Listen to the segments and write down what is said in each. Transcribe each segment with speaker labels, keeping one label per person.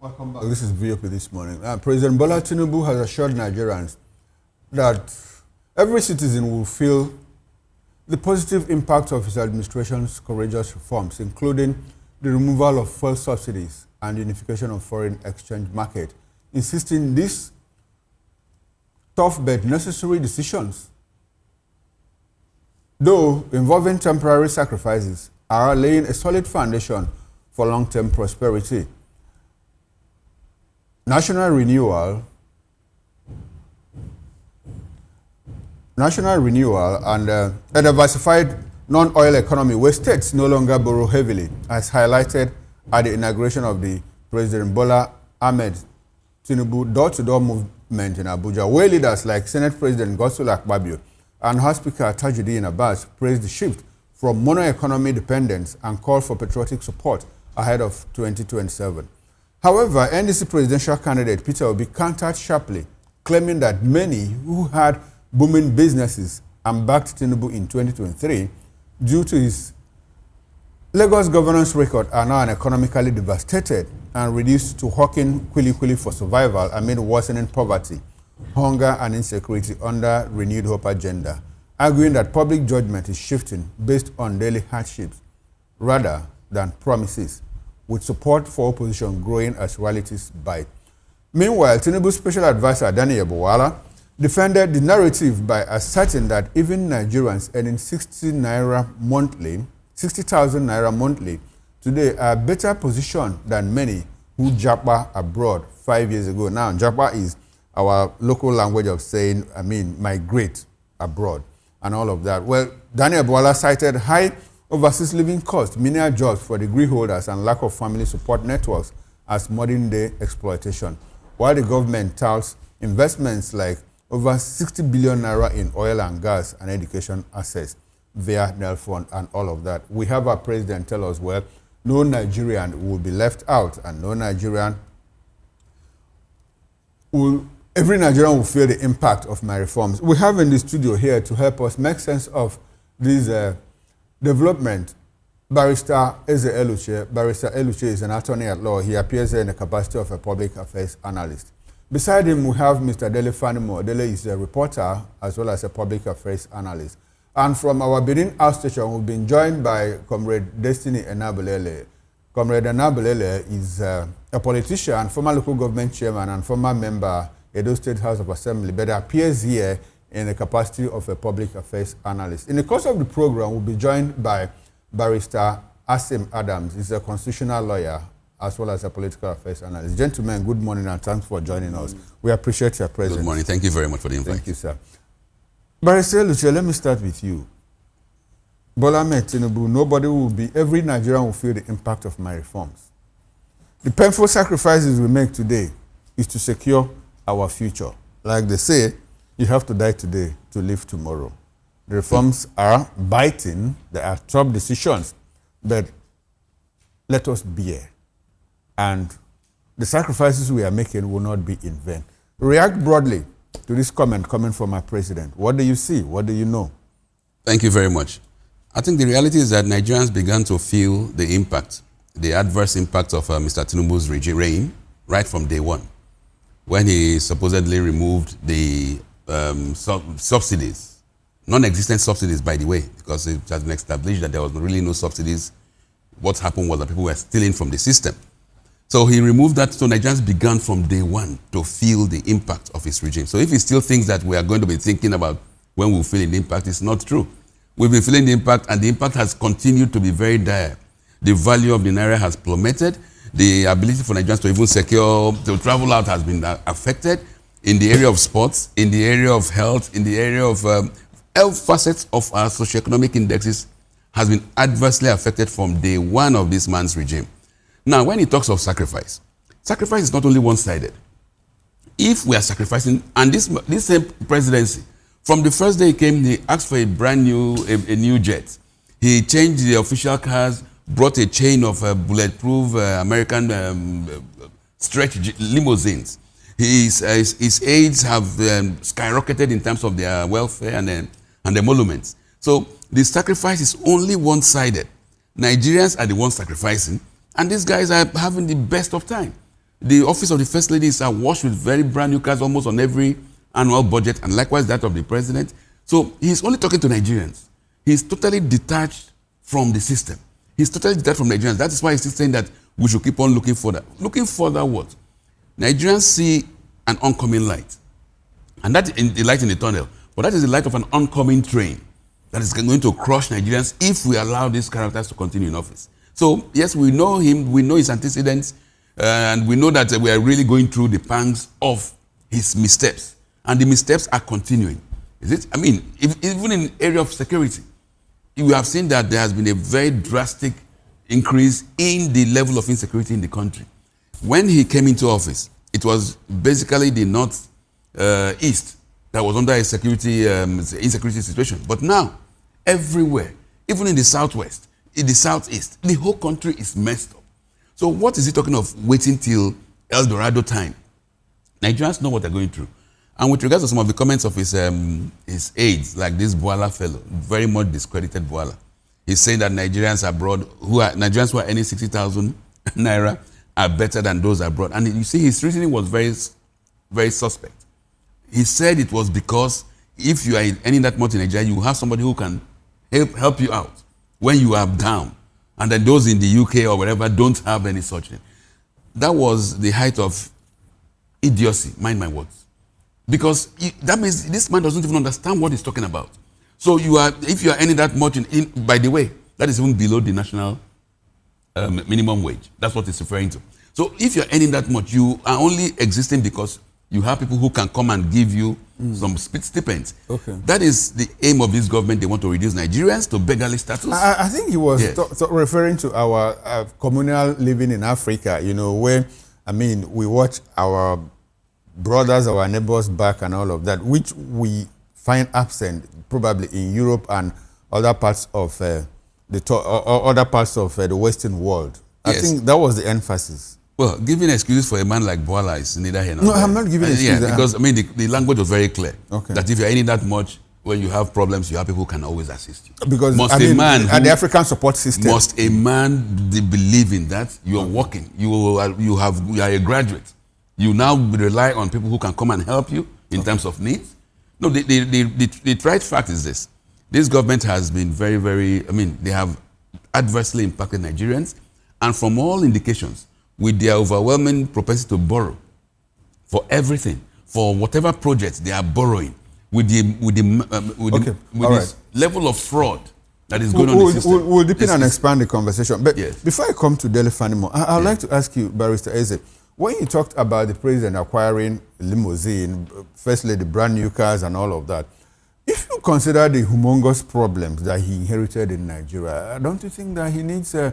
Speaker 1: Welcome back. This is VOP this morning. President Bola Tinubu has assured Nigerians that every citizen will feel the positive impact of his administration's courageous reforms, including the removal of fuel subsidies and unification of foreign exchange market, insisting these tough but necessary decisions, though involving temporary sacrifices, are laying a solid foundation for long-term prosperity. National renewal and a diversified non-oil economy where states no longer borrow heavily, as highlighted at the inauguration of the President Bola Ahmed Tinubu door-to-door movement in Abuja, where leaders like Senate President Godswill Akpabio and House Speaker Tajuddin Abbas praised the shift from mono-economy dependence and called for patriotic support ahead of 2027. However, NDC presidential candidate Peter Obi countered sharply, claiming that many who had booming businesses and backed Tinubu in 2023 due to his Lagos governance record are now economically devastated and reduced to hawking kwili for survival amid worsening poverty, hunger and insecurity under renewed hope agenda, arguing that public judgment is shifting based on daily hardships rather than promises, with support for opposition growing as realities bite. Meanwhile, Tinubu's special advisor Daniel Bwala defended the narrative by asserting that even Nigerians earning 60,000 naira monthly today are better positioned than many who japa abroad 5 years ago. Now, japa is our local language of saying, migrate abroad and all of that. Well, Daniel Bwala cited high overseas living costs, menial jobs for degree holders, and lack of family support networks as modern-day exploitation, while the government touts investments like over 60 billion naira in oil and gas and education assets via NEL Fund and all of that. We have our president tell us, well, no Nigerian will be left out and every Nigerian will feel the impact of my reforms. We have in the studio here to help us make sense of this development, Barrister Eze Eluche. Barrister Eluche is an attorney at law. He appears here in the capacity of a public affairs analyst. Beside him, we have Mr. Dele Fanimo. Dele is a reporter as well as a public affairs analyst. And from our Benin outstation, we've been joined by Comrade Destiny Enabelele. Comrade Enabelele is a politician, former local government chairman, and former member Edo State House of Assembly, but appears here in the capacity of a public affairs analyst. In the course of the program, we'll be joined by Barrister Asim Adams. He's a constitutional lawyer as well as a political affairs analyst. Gentlemen, good morning and thanks for joining us. We appreciate your presence.
Speaker 2: Good morning. Thank you very much for the invite.
Speaker 1: Thank you, sir. Barrister Luce, let me start with you. Bola Ahmed Tinubu, every Nigerian will feel the impact of my reforms. The painful sacrifices we make today is to secure our future. Like they say, you have to die today to live tomorrow. The reforms are biting, they are tough decisions, but let us bear. And the sacrifices we are making will not be in vain. React broadly to this comment coming from our president. What do you see? What do you know?
Speaker 2: Thank you very much. I think the reality is that Nigerians began to feel the impact, the adverse impact of Mr. Tinubu's reign right from day one, when he supposedly removed the subsidies, non-existent subsidies, by the way, because it has been established that there was really no subsidies. What happened was that people were stealing from the system. So he removed that, so Nigerians began from day one to feel the impact of his regime. So if he still thinks that we are going to be thinking about when we'll feel the impact, it's not true. We've been feeling the impact, and the impact has continued to be very dire. The value of the naira has plummeted. The ability for Nigerians to even to travel out has been affected in the area of sports, in the area of health, in the area of all facets of our socioeconomic indexes has been adversely affected from day one of this man's regime. Now, when he talks of sacrifice, sacrifice is not only one-sided. If we are sacrificing, and this same presidency, from the first day he came, he asked for a brand new, a new jet. He changed the official cars, brought a chain of bulletproof American stretch limousines. His aides have skyrocketed in terms of their welfare and emoluments. So the sacrifice is only one-sided. Nigerians are the ones sacrificing, and these guys are having the best of time. The office of the First Lady is awash with very brand new cars almost on every annual budget, and likewise that of the President. So he's only talking to Nigerians. He's totally detached from the system. He's totally detached from Nigerians. That is why he's saying that we should keep on looking further. Looking further what? Nigerians see an oncoming light. And that is the light in the tunnel. But that is the light of an oncoming train that is going to crush Nigerians if we allow these characters to continue in office. So, yes, we know him, we know his antecedents, and we know that we are really going through the pangs of his missteps. And the missteps are continuing. Is it? I mean, even in the area of security, you have seen that there has been a very drastic increase in the level of insecurity in the country. When he came into office, it was basically the north-east that was under a insecurity situation. But now, everywhere, even in the southwest, in the southeast, the whole country is messed up. So what is he talking of waiting till El Dorado time? Nigerians know what they're going through. And with regards to some of the comments of his aides, like this Boala fellow, very much discredited Boala. He's saying that Nigerians abroad, Nigerians who are earning 60,000 naira are better than those abroad. And you see, his reasoning was very, very suspect. He said it was because if you are earning that much in Nigeria, you have somebody who can help you out when you are down. And then those in the UK or wherever don't have any such thing. That was the height of idiocy, mind my words. Because that means this man doesn't even understand what he's talking about. So if you are earning that much, by the way, that is even below the national minimum wage. That's what it's referring to. So if you're earning that much, you are only existing because you have people who can come and give you some stipends. Okay. That is the aim of this government. They want to reduce Nigerians to beggarly status.
Speaker 1: I think he was referring to our communal living in Africa, you know, where, I mean, we watch our brothers, our neighbors back and all of that, which we find absent probably in Europe and other parts of the Western world. I think that was the emphasis.
Speaker 2: Well, giving excuses for a man like Boala is neither here nor there.
Speaker 1: No, I'm not giving excuses.
Speaker 2: Yeah, because I mean the language was very clear. Okay. That if you're earning that much, when you have problems, you have people who can always assist you.
Speaker 1: Because the African support system.
Speaker 2: Must a man believe in that? You are working. You are a graduate. You now rely on people who can come and help you in terms of needs. No, the right fact is this. This government has been very, very, they have adversely impacted Nigerians. And from all indications, with their overwhelming propensity to borrow for everything, for whatever projects they are borrowing, with this level of fraud that is going on in the system.
Speaker 1: We'll deepen and expand the conversation. But before I come to Dele Fanimo, I'd like to ask you, Barrister Eze, when you talked about the president acquiring limousine, firstly the brand new cars and all of that, if you consider the humongous problems that he inherited in Nigeria, don't you think that he needs a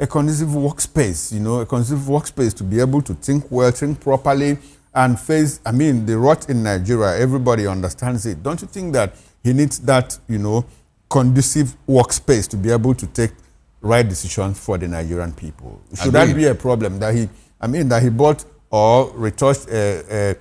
Speaker 1: conducive workspace, a conducive workspace to be able to think well, think properly, and face, the rot in Nigeria, everybody understands it. Don't you think that he needs that, conducive workspace to be able to take right decisions for the Nigerian people? Should that be a problem that he bought or retouched a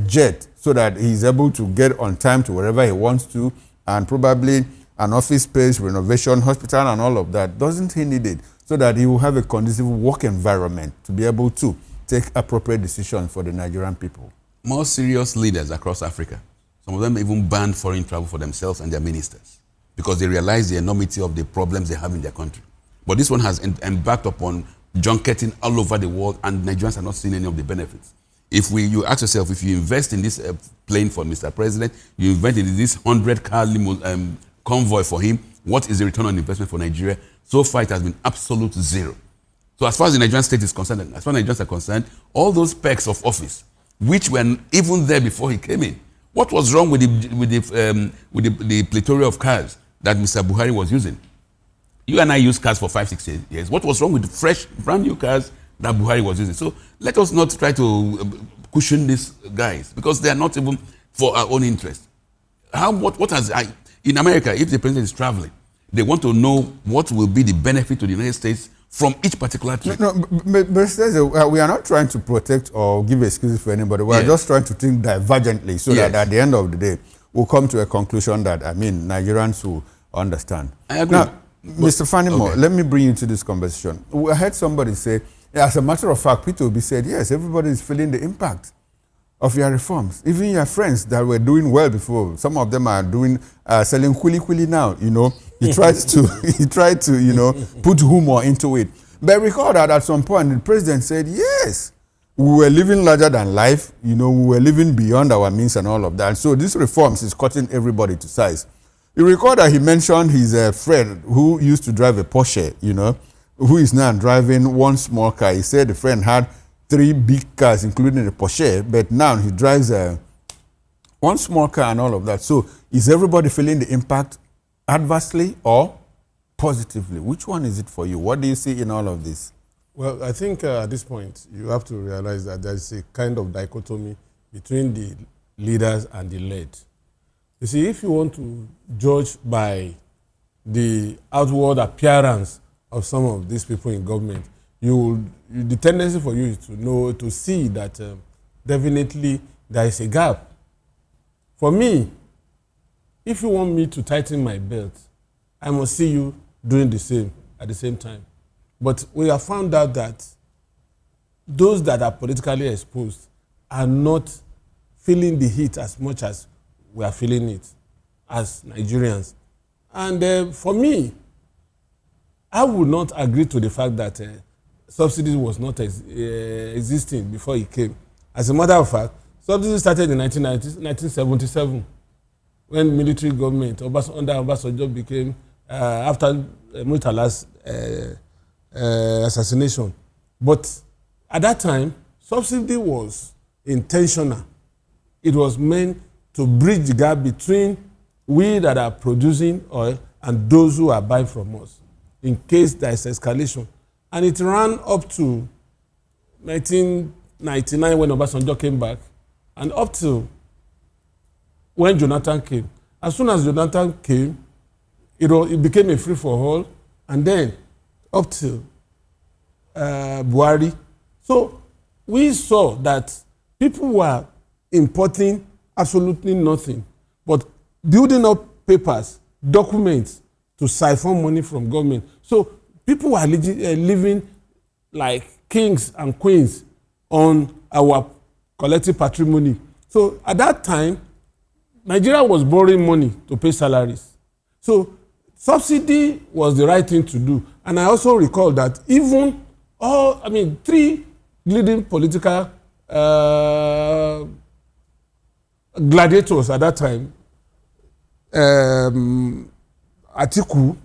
Speaker 1: jet so that he's able to get on time to wherever he wants to, and probably an office space, renovation, hospital, and all of that? Doesn't he need it so that he will have a conducive work environment to be able to take appropriate decisions for the Nigerian people?
Speaker 2: More serious leaders across Africa, some of them even banned foreign travel for themselves and their ministers because they realize the enormity of the problems they have in their country. But this one has embarked upon junketing all over the world, and Nigerians are not seeing any of the benefits. You ask yourself, if you invest in this plane for Mr. President, you invest in this 100-car convoy for him, what is the return on investment for Nigeria? So far, it has been absolute zero. So as far as the Nigerian state is concerned, as far as Nigerians are concerned, all those perks of office, which were even there before he came in, what was wrong with the plethora of cars that Mr. Buhari was using? You and I use cars for 5-6 years. What was wrong with the fresh, brand new cars that Buhari was using? So let us not try to cushion these guys because they are not even for our own interest. In America, if the president is traveling, they want to know what will be the benefit to the United States from each particular trip.
Speaker 1: No, but we are not trying to protect or give excuses for anybody. We are just trying to think divergently so that at the end of the day, we'll come to a conclusion that, Nigerians will understand.
Speaker 2: I agree.
Speaker 1: Now, Mr. Fanimo, let me bring you to this conversation. I heard somebody say As a matter of fact, P2B said, yes, everybody is feeling the impact of your reforms. Even your friends that were doing well before, some of them are doing selling kuli now. You know, he tried to you know put humor into it. But recall that at some point the president said, yes, we were living larger than life. You know, we were living beyond our means and all of that. So these reforms is cutting everybody to size. You recall that he mentioned his friend who used to drive a Porsche. You know, who is now driving one small car. He said the friend had 3 big cars, including a Porsche, but now he drives one small car and all of that. So is everybody feeling the impact adversely or positively? Which one is it for you? What do you see in all of this?
Speaker 3: Well, I think at this point, you have to realize that there is a kind of dichotomy between the leaders and the led. You see, if you want to judge by the outward appearance of some of these people in government, the tendency for you is to see that definitely there is a gap. For me, if you want me to tighten my belt, I must see you doing the same at the same time. But we have found out that those that are politically exposed are not feeling the heat as much as we are feeling it as Nigerians. And for me, I would not agree to the fact that subsidies was not existing before he came. As a matter of fact, subsidies started in 1977 when military government under Obasanjo became, after Murtala's assassination. But at that time, subsidy was intentional. It was meant to bridge the gap between we that are producing oil and those who are buying from us, in case there is escalation. And it ran up to 1999 when Obasanjo came back, and up to when Jonathan came. As soon as Jonathan came, it became a free-for-all, and then up to Buhari. So we saw that people were importing absolutely nothing, but building up papers, documents, to siphon money from government. So people were living like kings and queens on our collective patrimony. So at that time, Nigeria was borrowing money to pay salaries. So subsidy was the right thing to do. And I also recall that even 3 leading political gladiators at that time, Atiku,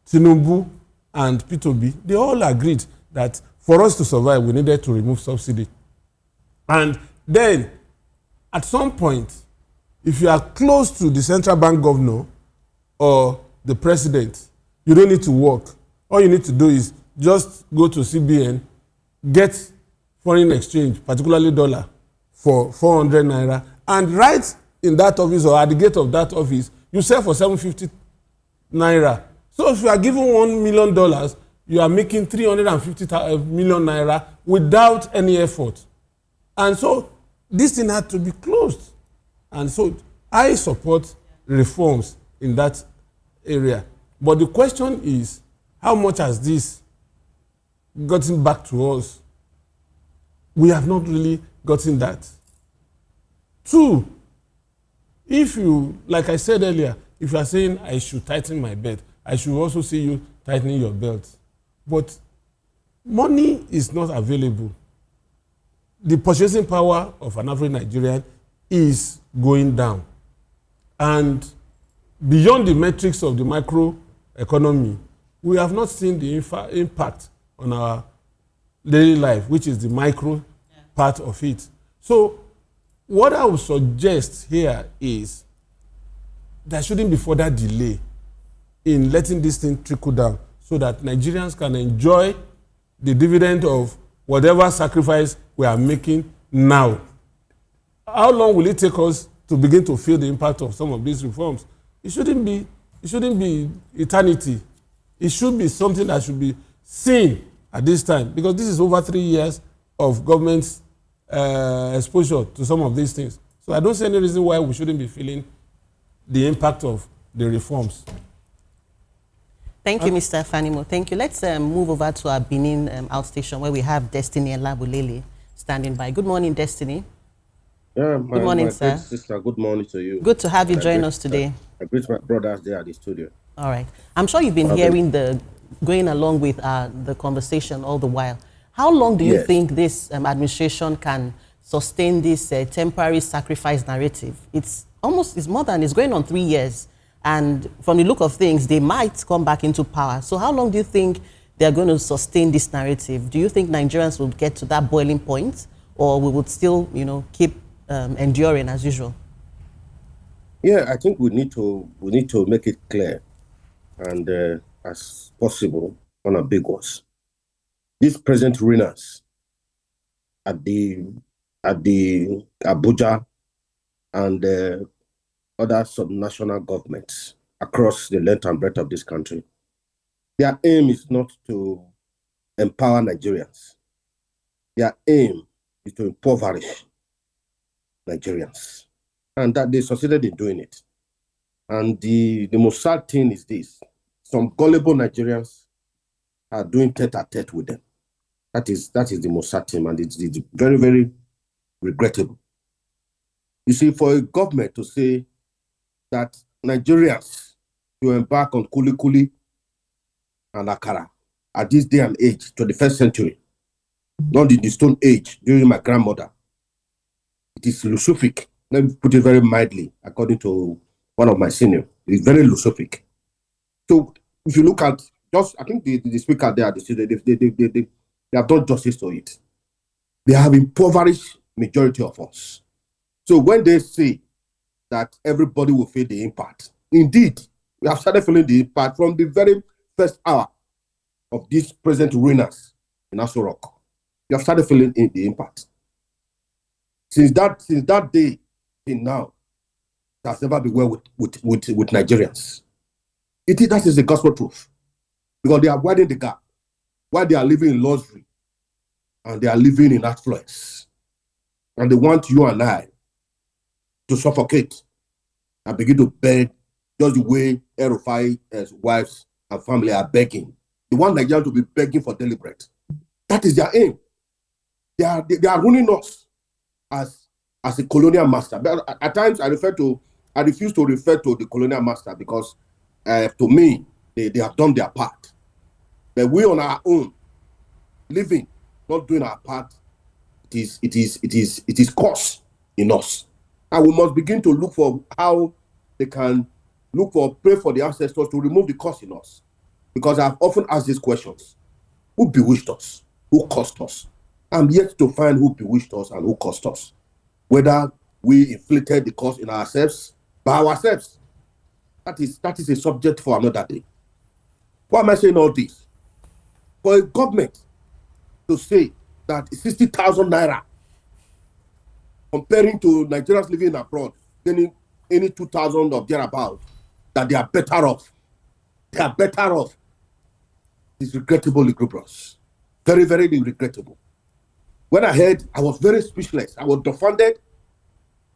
Speaker 3: Tinubu, and P2B, they all agreed that for us to survive, we needed to remove subsidy. And then, at some point, if you are close to the central bank governor or the president, you don't need to work. All you need to do is just go to CBN, get foreign exchange, particularly dollar, for 400 naira, and right in that office or at the gate of that office, you sell for 750 naira. So if you are given $1 million, you are making 350 million naira without any effort. And so this thing had to be closed. And so I support reforms in that area. But the question is, how much has this gotten back to us? We have not really gotten that. 2, if you, like I said earlier, if you are saying I should tighten my belt, I should also see you tightening your belt. But money is not available. The purchasing power of an average Nigerian is going down. And beyond the metrics of the micro economy, we have not seen the impact on our daily life, which is the micro part of it. So what I would suggest here is there shouldn't be further delay in letting this thing trickle down so that Nigerians can enjoy the dividend of whatever sacrifice we are making now. How long will it take us to begin to feel the impact of some of these reforms? It shouldn't be eternity. It should be something that should be seen at this time, because this is over 3 years of government's exposure to some of these things. So I don't see any reason why we shouldn't be feeling the impact of the reforms.
Speaker 4: Thank you, Mr. Fanimo. Thank you. Let's move over to our Benin outstation where we have Destiny and Labulele standing by. Good morning, Destiny.
Speaker 5: Yeah,
Speaker 4: good morning, sir.
Speaker 5: Sister, good morning to you.
Speaker 4: Good to have you join us today.
Speaker 5: I greet my brothers there at the studio.
Speaker 4: All right. I'm sure you've been hearing going along with the conversation all the while. How long do you think this administration can sustain this temporary sacrifice narrative? It's going on 3 years. And from the look of things, they might come back into power. So how long do you think they're going to sustain this narrative? Do you think Nigerians will get to that boiling point, or we would still, keep enduring as usual?
Speaker 5: Yeah, I think we need to make it clear and as possible unambiguous. These present rulers at the Abuja and other subnational governments across the length and breadth of this country, their aim is not to empower Nigerians. Their aim is to impoverish Nigerians. And that they succeeded in doing it. And the most sad thing is this. Some gullible Nigerians are doing tete-a-tete with them. That is the most sad thing, and it's very, very regrettable. You see, for a government to say that Nigerians to embark on kuli and akara at this day and age, 21st century, not in the Stone Age during my grandmother, it is lucific. Let me put it very mildly, according to one of my seniors. It's very lucific. So if you look at I think the speaker there, they have done justice to it. They have impoverished majority of us. So when they say that everybody will feel the impact, indeed, we have started feeling the impact from the very first hour of these present ruiners in Aso Rock. We have started feeling the impact. Since that day till now, it has never been well with Nigerians. That is the gospel truth. Because they are widening the gap. While they are living in luxury and they are living in affluence. And they want you and I to suffocate and begin to beg just the way El-Rufai's wives and family are begging. They want Nigerians to be begging for deliberate. That is their aim. They are ruining us as a colonial master. But at times I refuse to refer to the colonial master because to me, they have done their part. But we on our own, living, not doing our part, it is cost in us. And we must begin to look for how they can pray for the ancestors to remove the cost in us. Because I've often asked these questions. Who bewitched us? Who caused us? I'm yet to find who bewitched us and who caused us. Whether we inflicted the cost in ourselves, by ourselves. That is a subject for another day. Why am I saying all this? For a government to say that 60,000 naira, comparing to Nigerians living abroad, getting any 2,000 or thereabouts, that they are better off. They are better off. It's regrettable, Ligubros. Very, very regrettable. When I heard, I was very speechless. I was dumbfounded.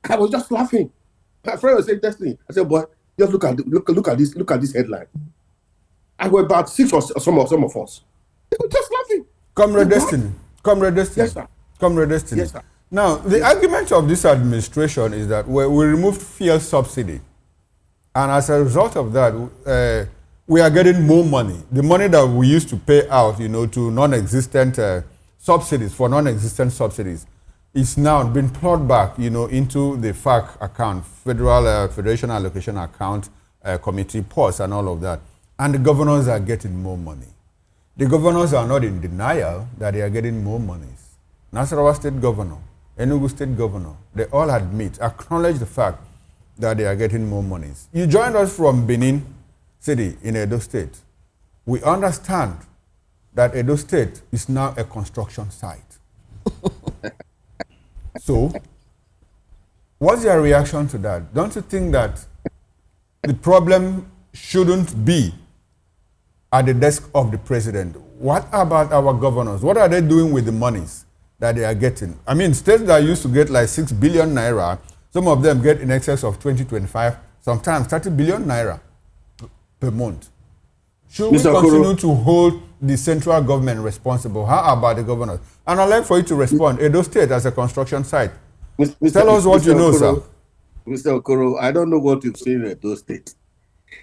Speaker 5: I was just laughing. My friend was saying, Destiny. I said, boy, just look at this headline. I were about 6 or some of us. They were just laughing.
Speaker 1: Comrade Destiny.
Speaker 5: Yes, sir.
Speaker 1: Comrade Destiny.
Speaker 5: Yes, sir.
Speaker 1: Now, the argument of this administration is that we removed fuel subsidy. And as a result of that, we are getting more money. The money that we used to pay out, to non-existent subsidies, for non-existent subsidies, is now being plowed back, into the FAC account, Federation Allocation Account Committee, POS, and all of that. And the governors are getting more money. The governors are not in denial that they are getting more monies. Nasarawa State Governor, Enugu State Governor, they all acknowledge the fact that they are getting more monies. You joined us from Benin City in Edo State. We understand that Edo State is now a construction site. So, what's your reaction to that? Don't you think that the problem shouldn't be at the desk of the president? What about our governors? What are they doing with the monies that they are getting? I mean, states that used to get like 6 billion naira, some of them get in excess of 20, 25, sometimes 30 billion naira per month. Should we
Speaker 5: Mr.
Speaker 1: continue to hold the central government responsible? How about the governors? And I'd like for you to respond. Edo State as a construction site. Tell us what you know, sir.
Speaker 5: Mr. Okoro, I don't know what you've seen in Edo State.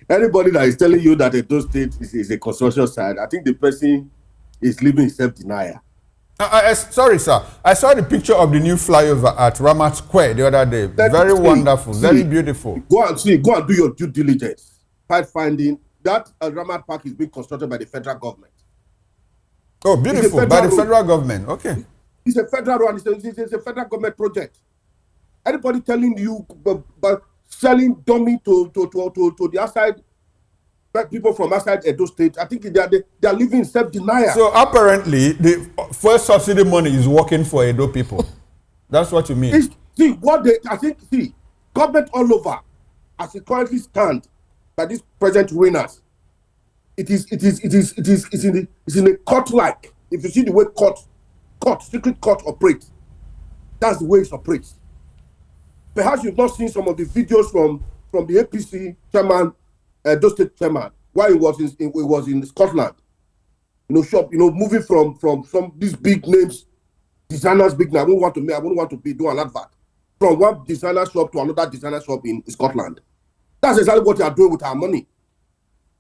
Speaker 5: Anybody that is telling you that Edo State is a construction site, I think the person is living in self-denial.
Speaker 1: Sorry, sir. I saw the picture of the new flyover at Ramat Square the other day. Very wonderful, very beautiful.
Speaker 5: Go and do your due diligence. Finding that Ramat Park is being constructed by the federal government.
Speaker 1: Oh, beautiful, by the federal government. Okay.
Speaker 5: It's a federal one. It's a federal government project. Anybody telling you but selling dummy to the outside people from outside Edo State, I think they are living in self-denial.
Speaker 1: So apparently, the first subsidy money is working for Edo people. That's what you mean.
Speaker 5: Government all over, as it currently stands, by these present winners, it's in a court-like. If you see the way secret court operates, that's the way it operates. Perhaps you've not seen some of the videos from the APC chairman, Edo State chairman, while he was in Scotland. Moving from some these big names, designers big names. I won't want to be doing an advert. From one designer shop to another designer shop in Scotland. That's exactly what they are doing with our money.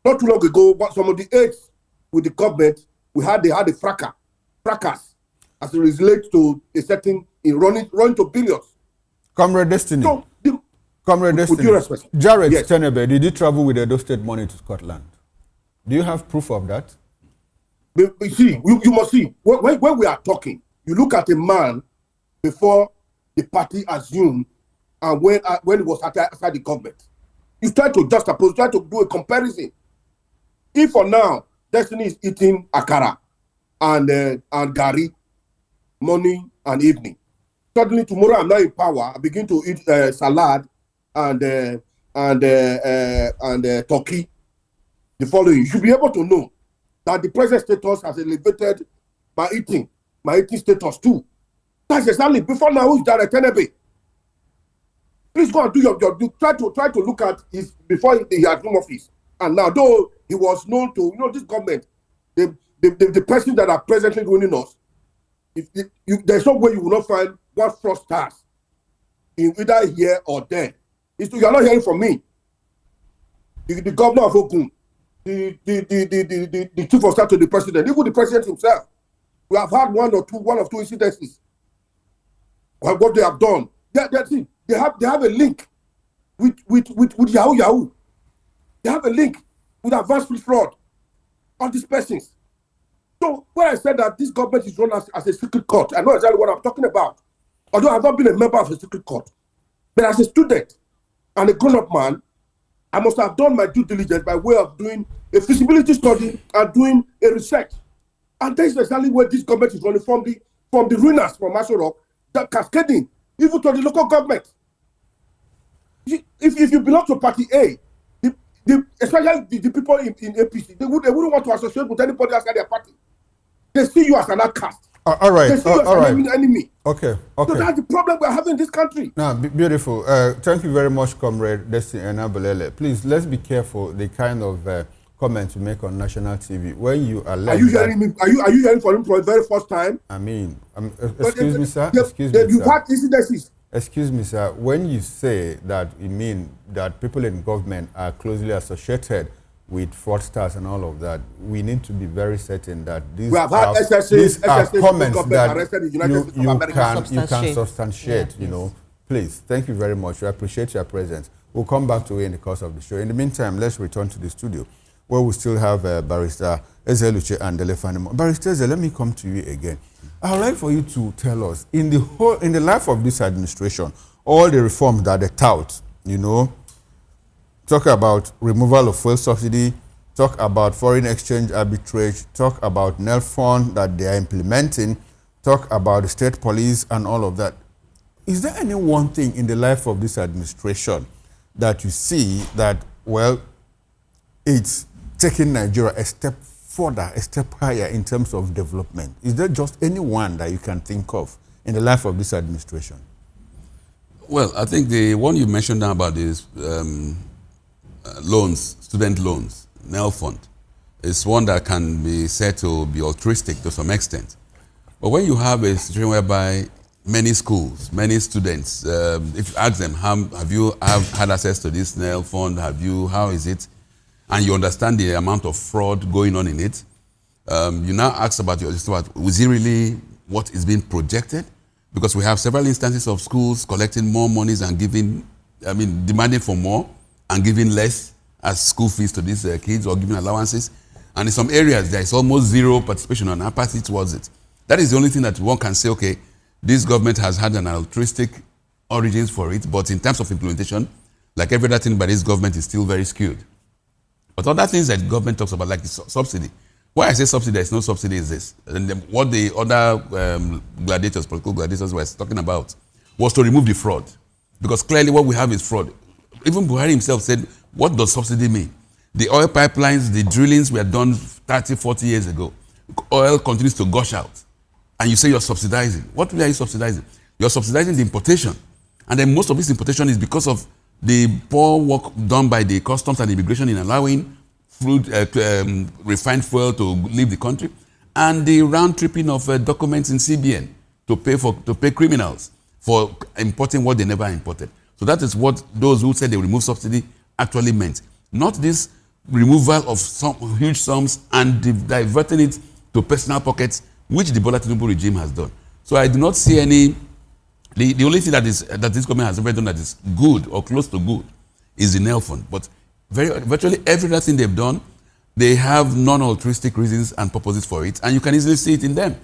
Speaker 5: Not too long ago, some of the aides with the government, they had a fracas as it relates to a setting in running to billions.
Speaker 1: Comrade Destiny.
Speaker 5: So,
Speaker 1: Comrade Destiny. Jared
Speaker 5: Yes.
Speaker 1: Tenebe, did you travel with Edo State money to Scotland? Do you have proof of that?
Speaker 5: But you must see, when we are talking, you look at a man before the party assumed and when it was outside the government. You try to juxtapose, try to do a comparison. If for now, Destiny is eating akara and gari, morning and evening. Suddenly tomorrow I'm not in power, I begin to eat salad and turkey. The following, you should be able to know that the present status has elevated my eating status too. That's exactly before now. Who's Jared Tenebe? Please go and do your try to look at his before he had home office, and now though he was known to this government, the person that are presently ruining us. There's no way you will not find one fraudsters in either here or there. You are not hearing from me. The governor of Ogun, the chief of staff to the president, even the president himself. We have had one or two incidences. What they have done, they have a link with Yahoo. They have a link with advanced fraud on these persons. So when I said that this government is run as a secret court, I know exactly what I'm talking about. Although I've not been a member of a secret court, but as a student and a grown-up man, I must have done my due diligence by way of doing a feasibility study and doing a research. And that's exactly where this government is running from the ruiners from Aso Rock, that cascading even to the local government. If you belong to Party A, especially the people in APC, they wouldn't want to associate with anybody outside their party. They see you as an outcast.
Speaker 1: All right.
Speaker 5: They see you as an enemy.
Speaker 1: Okay.
Speaker 5: So that's the problem we're having in this country.
Speaker 1: Now, beautiful. Thank you very much, Comrade Destiny Enabelele. Please, let's be careful the kind of comments you make on national TV. When you are
Speaker 5: you hearing me? Are you hearing from him for the very first time?
Speaker 1: I mean, excuse me, sir.
Speaker 5: You've had incidences.
Speaker 1: Excuse me, sir. When you say that, you mean that people in government are closely associated with fraudsters and all of that, we need to be very certain that these are comments that you can substantiate.
Speaker 4: Yeah,
Speaker 1: Please, thank you very much. We appreciate your presence. We'll come back to you in the course of the show. In the meantime, let's return to the studio, where we still have Barrister Ezeluche and Delefanimo. Barrister Eze, let me come to you again. I would like for you to tell us, in the life of this administration, all the reforms that they tout, talk about removal of fuel subsidy, talk about foreign exchange arbitrage, talk about NEL fund that they are implementing, talk about the state police and all of that. Is there any one thing in the life of this administration that you see that, it's taking Nigeria a step further, a step higher in terms of development? Is there just any one that you can think of in the life of this administration?
Speaker 2: Well, I think the one you mentioned now about is loans, student loans, NEL fund. is one that can be said to be altruistic to some extent. But when you have a situation whereby many schools, many students, if you ask them, have you had access to this NEL fund? How is it? And you understand the amount of fraud going on in it, you now ask about was it really what is being projected? Because we have several instances of schools collecting more monies and demanding for more and giving less as school fees to these kids or giving allowances. And in some areas, there is almost zero participation and apathy towards it. That is the only thing that one can say, okay, this government has had an altruistic origins for it, but in terms of implementation, like every other thing by this government is still very skewed. But other things that the government talks about, like the subsidy. Why I say subsidy, there is no subsidy is this. And what the other political gladiators were talking about was to remove the fraud. Because clearly what we have is fraud. Even Buhari himself said, what does subsidy mean? The oil pipelines, the drillings were done 30, 40 years ago. Oil continues to gush out. And you say you're subsidizing. What are you subsidizing? You're subsidizing the importation. And then most of this importation is because of the poor work done by the customs and immigration in allowing refined fuel to leave the country, and the round-tripping of documents in CBN to pay criminals for importing what they never imported. So that is what those who said they remove subsidy actually meant. Not this removal of some huge sums and diverting it to personal pockets, which the Bola Tinubu regime has done. So I do not see any. The only thing that this government has ever done that is good or close to good is the NEL fund. But virtually every other thing they've done, they have non-altruistic reasons and purposes for it, and you can easily see it in them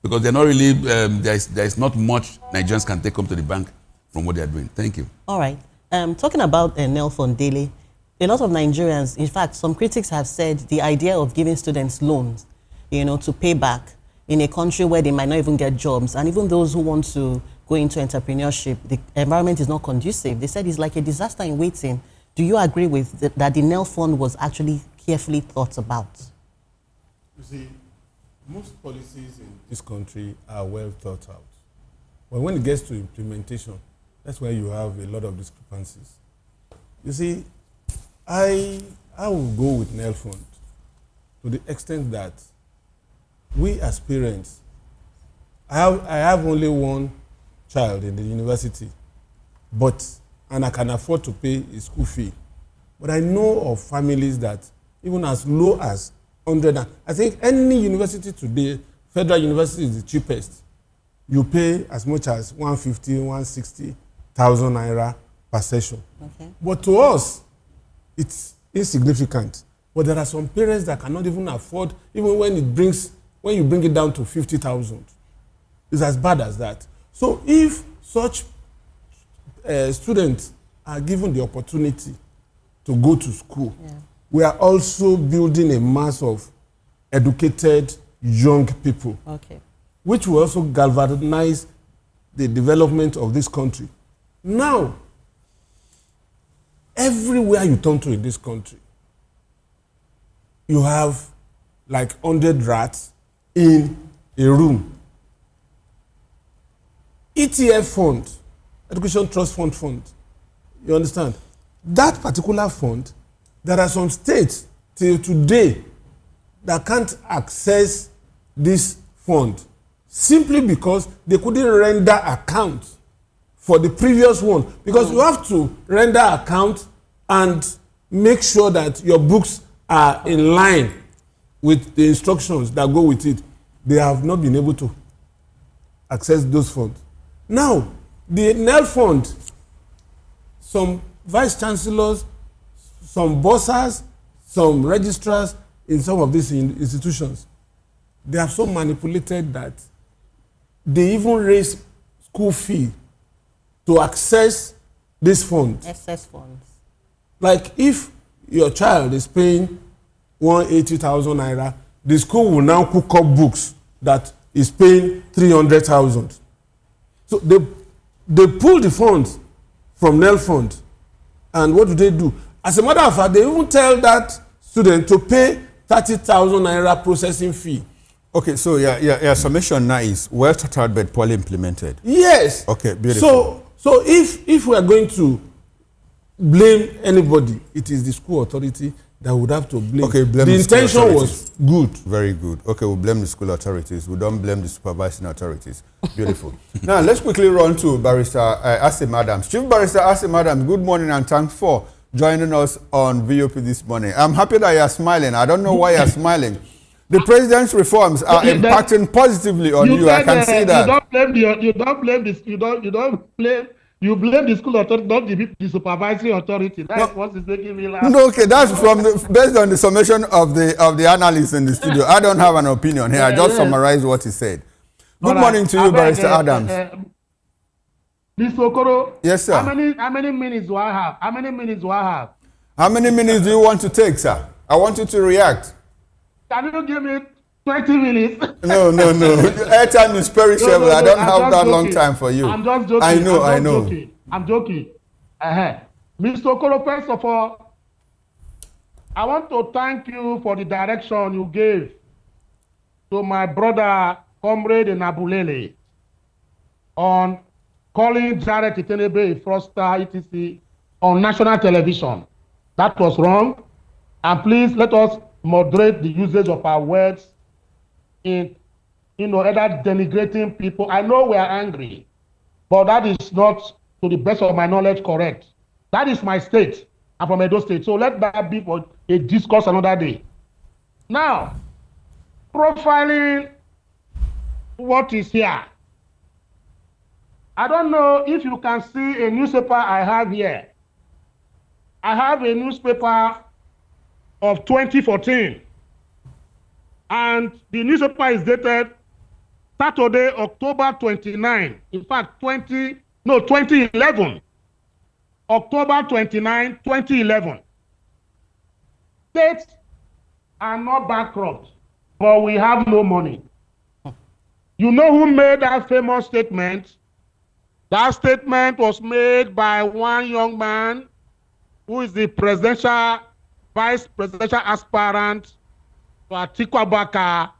Speaker 2: because they're not really. There is not much Nigerians can take home to the bank from what they are doing. Thank you. All
Speaker 4: right. Talking about NEL fund daily, a lot of Nigerians, in fact, some critics have said the idea of giving students loans, to pay back in a country where they might not even get jobs, and even those who want to go into entrepreneurship, the environment is not conducive. They said it's like a disaster in waiting. Do you agree with that the NEL fund was actually carefully thought about?
Speaker 3: You see, most policies in this country are well thought out. But when it gets to implementation, that's where you have a lot of discrepancies. You see, I will go with NEL fund to the extent that we as parents, I have only one child in the university, and I can afford to pay a school fee. But I know of families that even as low as 100, I think any university today, federal university is the cheapest. You pay as much as 150, 160,000 naira per session. Okay. But to us, it's insignificant. But there are some parents that cannot even afford, even when you bring it down to 50,000. It's as bad as that. So if such students are given the opportunity to go to school, we are also building a mass of educated young people, which will also galvanize the development of this country. Now, everywhere you turn to in this country, you have like 100 rats in a room. ETF fund, Education Trust Fund, you understand? That particular fund, there are some states till today that can't access this fund simply because they couldn't render account for the previous one. Because you have to render account and make sure that your books are in line with the instructions that go with it. They have not been able to access those funds. Now, the NEL fund, some vice chancellors, some bursars, some registrars in some of these institutions, they have so manipulated that they even raise school fee to access this fund.
Speaker 4: Excess funds.
Speaker 3: Like if your child is paying 180,000 naira, the school will now cook up books that is paying 300,000. So they pull the funds from NEL fund, and what do? As a matter of fact, they even tell that student to pay 30,000 naira processing fee.
Speaker 1: Okay, so your summation now is well thought out but poorly implemented.
Speaker 3: Yes.
Speaker 1: Okay, beautiful.
Speaker 3: So if we are going to blame anybody, it is the school authority that would have to blame.
Speaker 1: Okay, blame
Speaker 3: the
Speaker 1: the school
Speaker 3: intention was
Speaker 1: authorities.
Speaker 3: good.
Speaker 1: Very good. Okay, we'll blame the school authorities. We don't blame the supervising authorities. Beautiful. Now, let's quickly run to Barrister Asim Adams. Chief Barrister Asim Adams, good morning and thanks for joining us on VOP this morning. I'm happy that you're smiling. I don't know why you're smiling. The president's reforms are impacting positively on you. I can see that.
Speaker 6: You blame the school authority, not the supervisory authority. That's what is making me laugh.
Speaker 1: No, okay, that's based on the summation of the analysts in the studio. I don't have an opinion here. I just summarize what he said. Good morning to you, Barrister Adams.
Speaker 6: Mr. Okoro.
Speaker 1: Yes, sir.
Speaker 6: How many minutes do I have? How many minutes do
Speaker 1: do you want to take, sir? I want you to react.
Speaker 6: Can you give me 20 minutes?
Speaker 1: No. Airtime is perishable. I don't have that long time for you.
Speaker 6: I'm just joking.
Speaker 1: I know.
Speaker 6: I'm joking. Mr. Okoro, first of all, I want to thank you for the direction you gave to my brother, Comrade Nabulele, on calling Jared Itenebe a fraudster, etc., on national television. That was wrong. And please let us moderate the usage of our words in, either denigrating people. I know we are angry, but that is not, to the best of my knowledge, correct. That is my state. I'm from Edo State. So let that be for a discourse another day. Now, profiling what is here. I don't know if you can see a newspaper I have here. I have a newspaper of 2014. And the newspaper is dated Saturday, October 29. In fact, 2011. October 29, 2011. States are not bankrupt, but we have no money. You know who made that famous statement? That statement was made by one young man who is the vice presidential aspirant to Atiku Abubakar,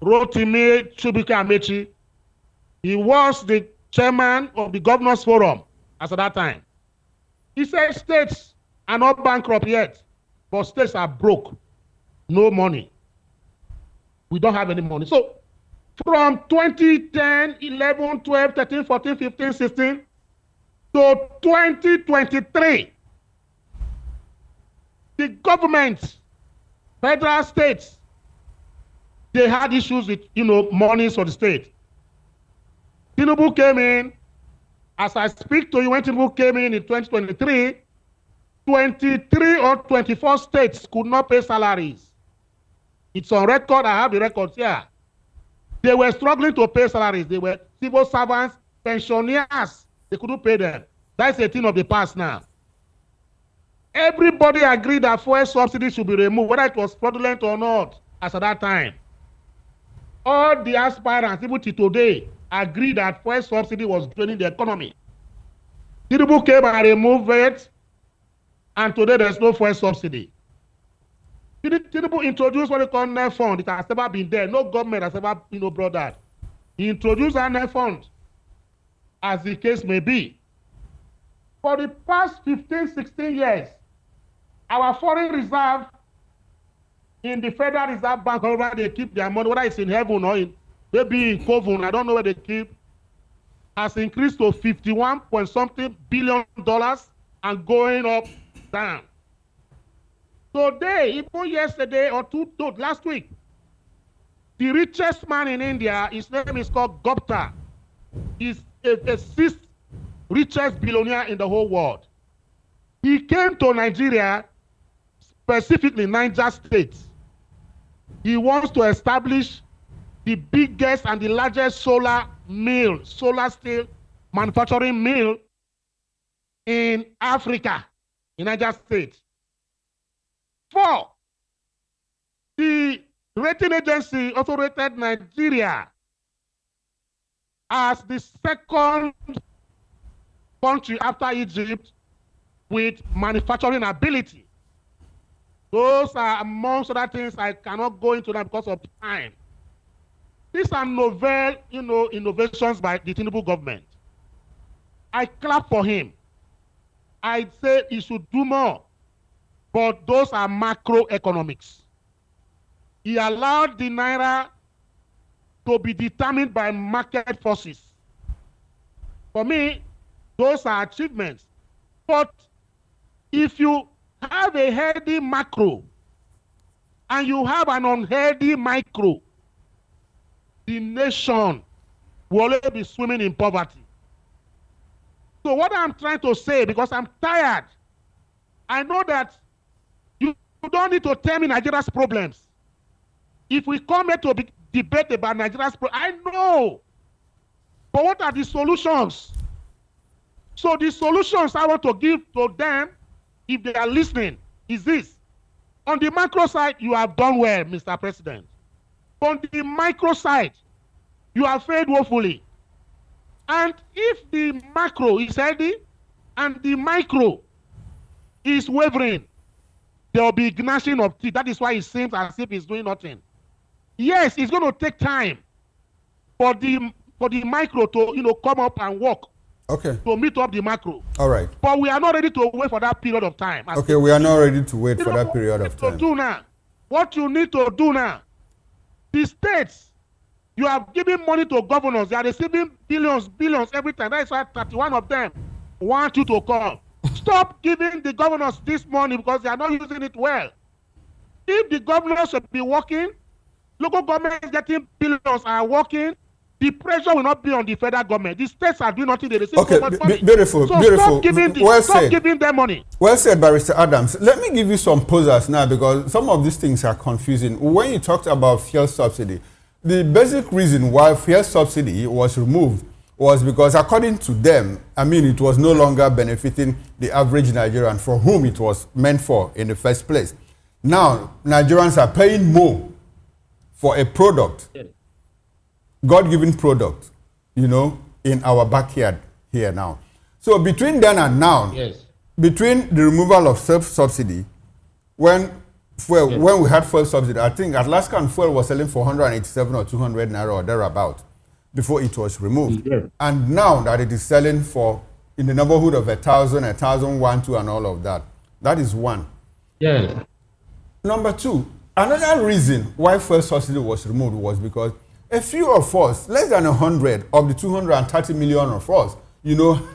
Speaker 6: Rotimi Chubike Amechi. He was the chairman of the Governors Forum as at that time. He said states are not bankrupt yet, but states are broke. No money. We don't have any money. So from 2010, 11, 12, 13, 14, 15, 16 to 2023, the government, federal states, they had issues with, monies for the state. Tinubu came in. As I speak to you, when Tinubu came in 2023, 23 or 24 states could not pay salaries. It's on record. I have the records here. They were struggling to pay salaries. They were civil servants, pensioners. They couldn't pay them. That's a thing of the past now. Everybody agreed that fuel subsidy should be removed, whether it was fraudulent or not, as at that time. All the aspirants, even to today, agreed that fuel subsidy was draining the economy. Tinubu came and removed it, and today there's no fuel subsidy. Tinubu introduced what they call net fund. It has never been there. No government has ever brought that. He introduced a net fund, as the case may be. For the past 15, 16 years, our foreign reserve in the Federal Reserve Bank, wherever they keep their money, whether it's in heaven or maybe in Coven, I don't know where they keep, has increased to $51-something billion and going up, down. Today, even yesterday or last week, the richest man in India, his name is called Gupta. He's a sixth richest billionaire in the whole world. He came to Nigeria, specifically Niger State. He wants to establish the biggest and the largest solar steel manufacturing mill in Africa, in Niger State. 4, the rating agency also rated Nigeria as the second country after Egypt with manufacturing ability. Those are amongst other things I cannot go into that because of time. These are novel, innovations by the Tinubu government. I clap for him. I say he should do more. But those are macroeconomics. He allowed the naira to be determined by market forces. For me, those are achievements. But if you have a healthy macro and you have an unhealthy micro, the nation will always be swimming in poverty. So what I'm trying to say, because I'm tired, I know that you don't need to tell me Nigeria's problems. If we come here to debate about Nigeria's problems, I know. But what are the solutions? So the solutions I want to give to them, if they are listening, is this. On the macro side, you have done well, Mr. President. On the micro side, you have failed woefully. And if the macro is healthy and the micro is wavering, there will be gnashing of teeth. That is why it seems as if it's doing nothing. Yes, it's going to take time for the micro to come up and work.
Speaker 1: Okay.
Speaker 6: To meet up the macro.
Speaker 1: All right.
Speaker 6: But we are not ready to wait for that period of time.
Speaker 1: Okay, we are not ready to wait for that period of time.
Speaker 6: What you need to do now, the states, you are giving money to governors. They are receiving billions every time. That is why 31 of them want you to come. Stop giving the governors this money because they are not using it well. If the governors should be working, local governments getting billions are working, the pressure will not be on the federal government. The states are doing nothing. They receive so much money.
Speaker 1: Beautiful,
Speaker 6: so
Speaker 1: beautiful.
Speaker 6: Stop giving them money.
Speaker 1: Well said, Barrister Adams. Let me give you some posers now because some of these things are confusing. When you talked about fuel subsidy, the basic reason why fuel subsidy was removed was because, according to them, it was no longer benefiting the average Nigerian for whom it was meant for in the first place. Now, Nigerians are paying more for a product, God-given product, in our backyard here now. So between then and now, between the removal of self-subsidy, when we had fuel subsidy, I think Alaskan fuel was selling for 187 or 200 naira or thereabout before it was removed. And now that it is selling for in the neighborhood of 1,000, 1,001, 2 and all of that. That is one. Number two, another reason why fuel subsidy was removed was because a few of us, less than 100 of the 230 million of us,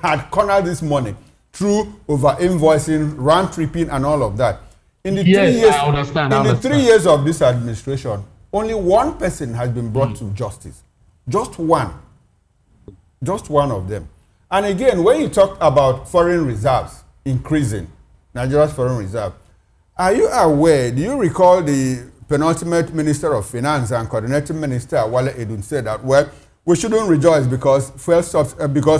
Speaker 1: had cornered this money through over-invoicing, round-tripping, and all of that. In the 3 years,
Speaker 6: I understand.
Speaker 1: In the 3 years of this administration, only one person has been brought to justice. Just one. Just one of them. And again, when you talk about foreign reserves increasing, Nigeria's foreign reserve, are you aware, do you recall the penultimate Minister of Finance and Coordinating Minister, Lawal Edun, said that, well, we shouldn't rejoice because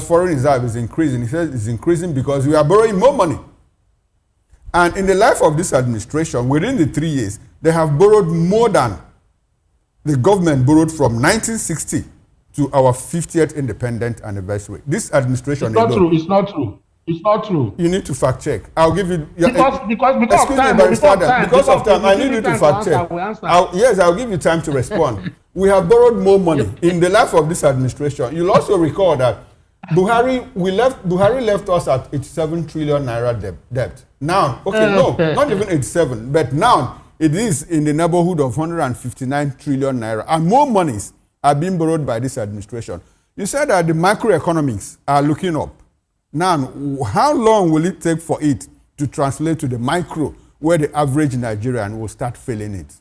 Speaker 1: foreign reserve is increasing. He says it's increasing because we are borrowing more money. And in the life of this administration, within the 3 years, they have borrowed more than the government borrowed from 1960 to our 50th independent anniversary. This administration...
Speaker 6: It's not true.
Speaker 1: You need to fact check. I'll give you...
Speaker 6: Because
Speaker 1: of time, I need you to fact check. I'll give you time to respond. We have borrowed more money in the life of this administration. You'll also recall that Buhari left us at 87 trillion naira debt. Now, not even 87, but now it is in the neighborhood of 159 trillion naira. And more monies are being borrowed by this administration. You said that the macroeconomics are looking up. Now, how long will it take for it to translate to the micro, where the average Nigerian will start feeling it?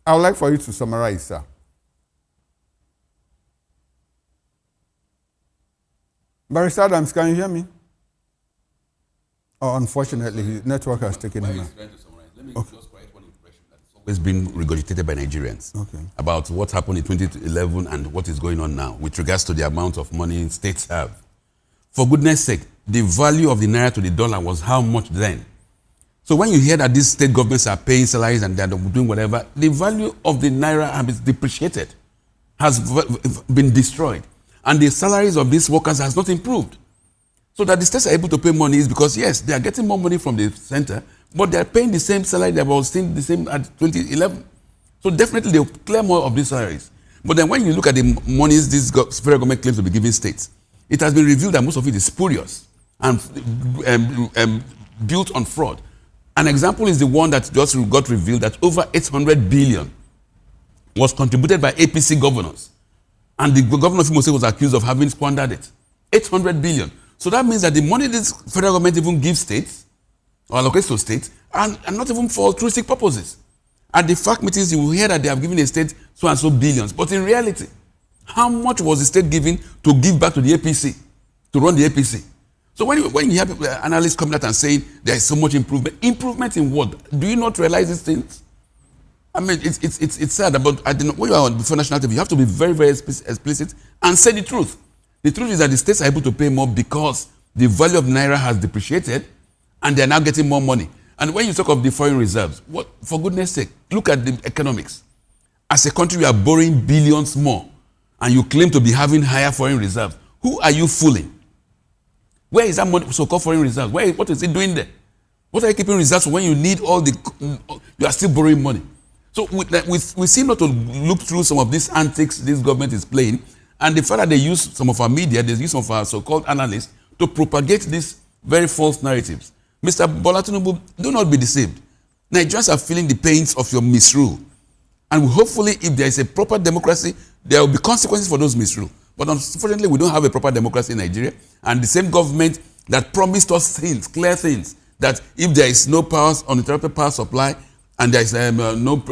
Speaker 1: I would like for you to summarize, sir. Barrister Adams, can you hear me? Oh, unfortunately, his network has taken him out.
Speaker 2: Let me just correct one impression that's always been regurgitated by Nigerians about what happened in 2011 and what is going on now with regards to the amount of money states have. For goodness sake, the value of the naira to the dollar was how much then? So when you hear that these state governments are paying salaries and they're doing whatever, the value of the naira has depreciated, has been destroyed. And the salaries of these workers has not improved. So that the states are able to pay money is because, yes, they are getting more money from the center, but they are paying the same salary that was still the same at 2011. So definitely they'll clear more of these salaries. But then when you look at the monies this federal government claims to be giving states, it has been revealed that most of it is spurious and built on fraud. An example is the one that just got revealed that over 800 billion was contributed by APC governors. And the governor of Imo State was accused of having squandered it. 800 billion. So that means that the money this federal government even gives states or allocates to states and not even for altruistic purposes. At the fact meetings, you will hear that they have given a state so and so billions. But in reality, how much was the state giving to give back to the APC, to run the APC? So when you have analysts coming out and saying there is so much improvement, improvement in what? Do you not realize these things? I mean, it's sad, but when you are on before national TV, you have to be very, very explicit and say the truth. The truth is that the states are able to pay more because the value of Naira has depreciated and they are now getting more money. And when you talk of the foreign reserves, what, for goodness sake, look at the economics. As a country, we are borrowing billions more, and you claim to be having higher foreign reserves. Who are you fooling? Where is that money, so-called foreign reserves? What is it doing there? What are you keeping reserves when you need all the, you are still borrowing money? So we seem not to look through some of these antics this government is playing, and the fact that they use some of our media, they use some of our so-called analysts to propagate these very false narratives. Mr. Bola Tinubu, do not be deceived. Nigerians are feeling the pains of your misrule. And hopefully, if there is a proper democracy, there will be consequences for those misrule. But unfortunately, we don't have a proper democracy in Nigeria. And the same government that promised us things, clear things, that if there is no uninterrupted power supply and there is no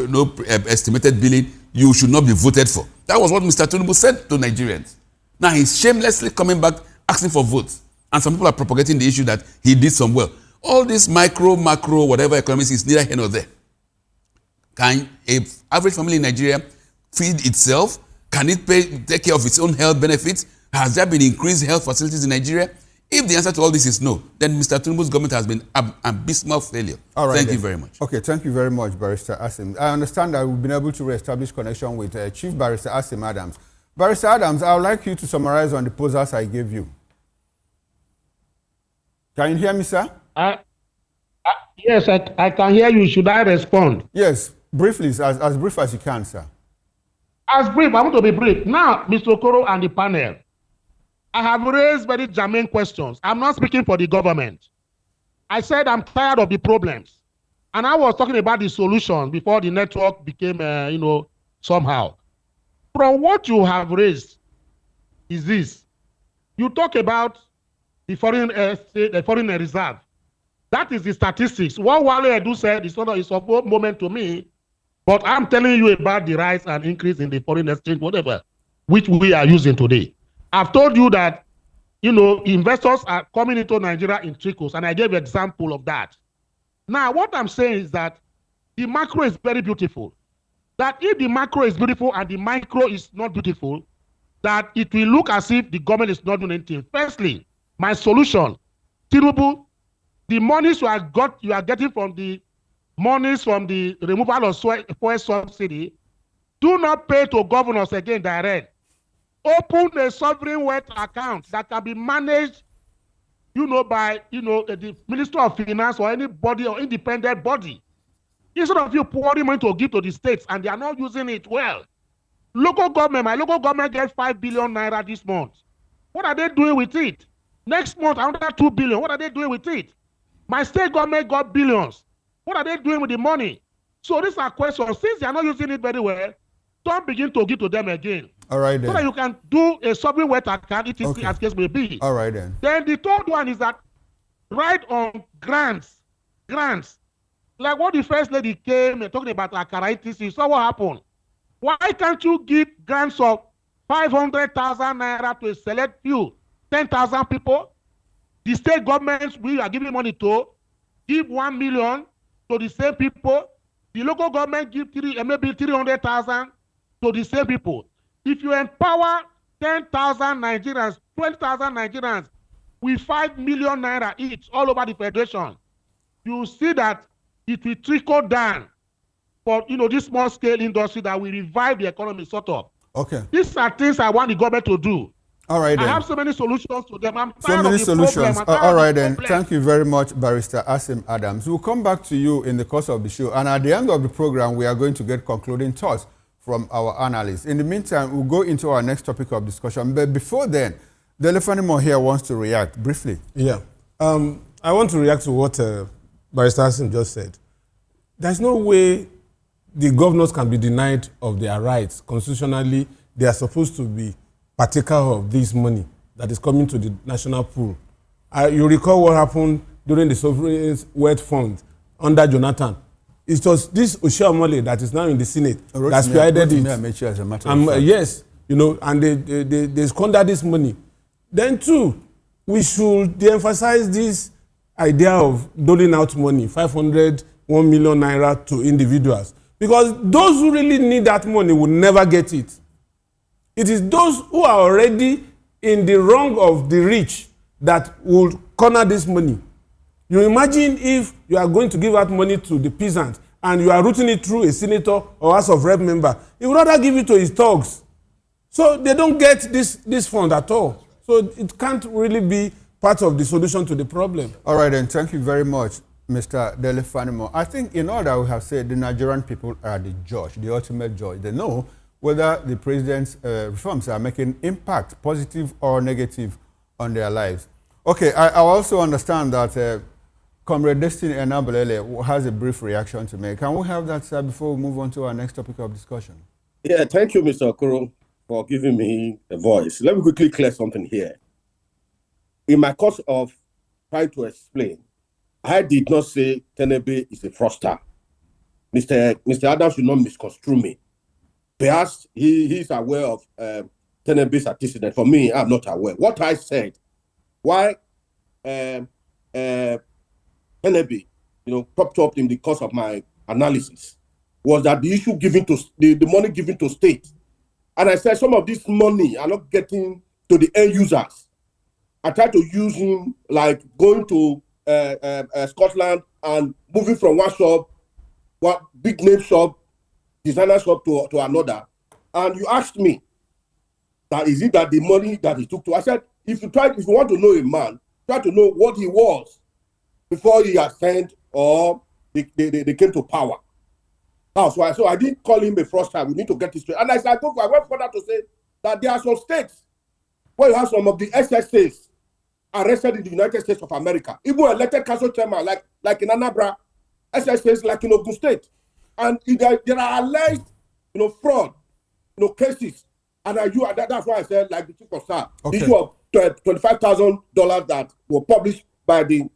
Speaker 2: estimated billing, you should not be voted for. That was what Mr. Tinubu said to Nigerians. Now he's shamelessly coming back asking for votes. And some people are propagating the issue that he did some well. All this micro, macro, whatever economics is neither here nor there. Can an average family in Nigeria feed itself? Can it take care of its own health benefits? Has there been increased health facilities in Nigeria? If the answer to all this is no, then Mr. Tinubu's government has been an abysmal failure.
Speaker 1: All right,
Speaker 2: thank you very much.
Speaker 1: Okay, thank you very much, Barrister Asim. I understand that we've been able to reestablish connection with Chief Barrister Asim Adams. Barrister Adams, I would like you to summarize on the posers I gave you. Can you hear me, sir?
Speaker 6: Yes, I can hear you. Should I respond?
Speaker 1: Yes, briefly, as brief as you can, sir.
Speaker 6: As brief, I want to be brief. Now, Mr. Okoro and the panel, I have raised very germane questions. I'm not speaking for the government. I said I'm tired of the problems. And I was talking about the solution before the network became, somehow. From what you have raised is this. You talk about the foreign reserve. That is the statistics. What Wale Edu said is of no moment to me, but I'm telling you about the rise and increase in the foreign exchange, whatever, which we are using today. I've told you that, investors are coming into Nigeria in trickles, and I gave an example of that. Now, what I'm saying is that the macro is very beautiful. That if the macro is beautiful and the micro is not beautiful, that it will look as if the government is not doing anything. Firstly, my solution, Tinubu, the monies you are getting from the monies from the removal of fuel subsidy, do not pay to governors again direct. Open a sovereign wealth account that can be managed, by the Minister of Finance or anybody or independent body. Instead of you pouring money to give to the states and they are not using it well. My local government gets 5 billion naira this month. What are they doing with it? Next month, another 2 billion. What are they doing with it? My state government got billions. What are they doing with the money? So these are questions. Since they are not using it very well, don't begin to give to them again.
Speaker 1: All right, then.
Speaker 6: So that you can do a sovereign wealth account, as case may be.
Speaker 1: All right, then.
Speaker 6: Then the third one is that right on grants. Like what the first lady came and talking about Akara, you saw what happened. Why can't you give grants of 500,000 naira to a select few, 10,000 people? The state governments we are giving money to give 1 million to the same people. The local government give maybe 300,000 to the same people. If you empower 10,000 Nigerians, 20,000 Nigerians with 5 million naira each all over the federation, you see that it will trickle down for this small scale industry that will revive the economy sort of.
Speaker 1: Okay.
Speaker 6: These are things I want the government to do.
Speaker 1: All right, then.
Speaker 6: I have so many solutions to them. I'm
Speaker 1: so
Speaker 6: tired
Speaker 1: many
Speaker 6: of the
Speaker 1: solutions.
Speaker 6: problem.
Speaker 1: All right, then. Thank you very much, Barrister Asim Adams. We'll come back to you in the course of the show. And at the end of the program, we are going to get concluding thoughts from our analysts. In the meantime, we'll go into our next topic of discussion. But before then, the elephant here wants to react briefly.
Speaker 3: Yeah. I want to react to what Barrister Hassan just said, there's no way the governors can be denied of their rights. Constitutionally, they are supposed to be partaker of this money that is coming to the national pool. You recall what happened during the Sovereign Wealth Fund under Jonathan. It was this Oshiomhole that is now in the Senate that spearheaded it.
Speaker 1: As a matter of fact.
Speaker 3: Yes, you know, and they squander this money. Then too, we should de-emphasize this idea of doling out money, 500, 1 million naira to individuals. Because those who really need that money will never get it. It is those who are already in the wrong of the rich that will corner this money. You imagine if you are going to give out money to the peasant and you are routing it through a senator or House of Rep member, he would rather give it to his thugs. So they don't get this fund at all. So it can't really be part of the solution to the problem.
Speaker 1: All right, then. Thank you very much, Mr. Dele Fanimo. I think in all that we have said, the Nigerian people are the judge, the ultimate judge. They know whether the president's reforms are making impact, positive or negative, on their lives. Okay, I also understand that Comrade Destiny Enabulele has a brief reaction to make. Can we have that, sir, before we move on to our next topic of discussion?
Speaker 5: Yeah, thank you, Mr. Okoro, for giving me a voice. Let me quickly clear something here. In my course of trying to explain, I did not say Tenebe is a fraudster. Mr. Adams should not misconstrue me. Perhaps he is aware of Tenebe's antecedent. For me, I'm not aware. What I said, why Tenebe, popped up in the course of my analysis, was that the issue given to the money given to state. And I said some of this money are not getting to the end users. I tried to use him like going to Scotland and moving from one shop, one big name shop, designer shop to another. And you asked me that is it that the money that he took to? I said, if you want to know a man, try to know what he was before he ascended or they came to power. That's why. So I didn't call him a fraudster. We need to get this straight. And I went further to say that there are some states where you have some of the SSAs arrested in the United States of America, even elected council chairman like in Anambra, SSAs like in Ogun State, and there are alleged fraud cases, and that's why I said like the chief of staff, the issue of $25,000 that were published by the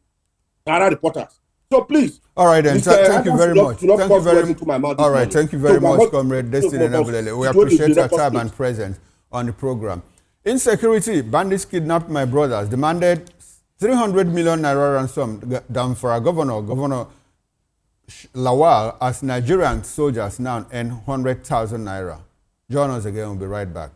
Speaker 5: Ghana reporters. So please.
Speaker 1: All right, then. Thank you very much.
Speaker 5: Thank you very much.
Speaker 1: All right, thank you very much, Comrade Destiny Enabulele. We appreciate your time and presence on the program. Insecurity, bandits kidnapped my brothers, demanded 300 million naira ransom Zamfara Governor Lawal, as Nigerian soldiers now earn 100,000 naira. Join us again, we'll be right back.